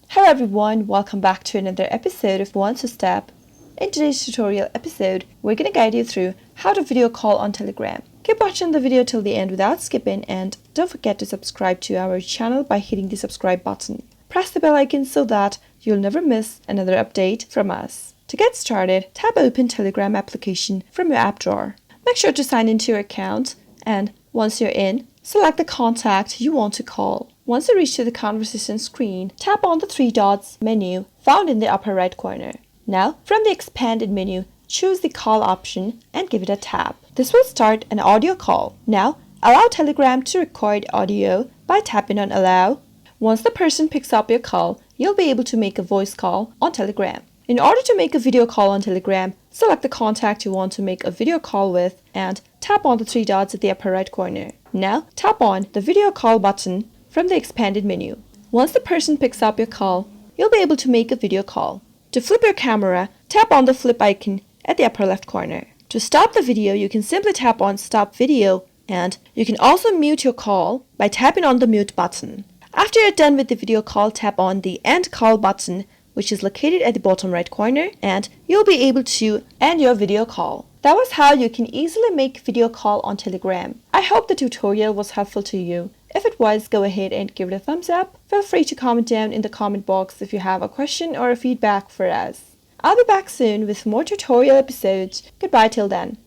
Hello everyone, welcome back to another episode of One to Step. In today's tutorial episode, we're going to guide you through how to video call on Telegram. Keep watching the video till the end without skipping, and don't forget to subscribe to our channel by hitting the subscribe button. Press the bell icon so that you'll never miss another update from us. To get started, tap Open Telegram application from your app drawer. Make sure to sign into your account, and once you're in, select the contact you want to call. Once you reach to the conversation screen, tap on the three dots menu found in the upper right corner. Now, from the expanded menu, choose the call option and give it a tap. This will start an audio call. Now, allow Telegram to record audio by tapping on Allow. Once the person picks up your call, you'll be able to make a voice call on Telegram. In order to make a video call on Telegram, select the contact you want to make a video call with and tap on the three dots at the upper right corner. Now, tap on the video call button from the expanded menu. Once the person picks up your call, you'll be able to make a video call. To flip your camera, tap on the flip icon at the upper left corner. To stop the video, you can simply tap on Stop Video, and you can also mute your call by tapping on the mute button. After you're done with the video call, tap on the End Call button, which is located at the bottom right corner, and you'll be able to end your video call. That was how you can easily make video call on Telegram. I hope the tutorial was helpful to you. If it was, go ahead and give it a thumbs up. Feel free to comment down in the comment box if you have a question or a feedback for us. I'll be back soon with more tutorial episodes. Goodbye till then.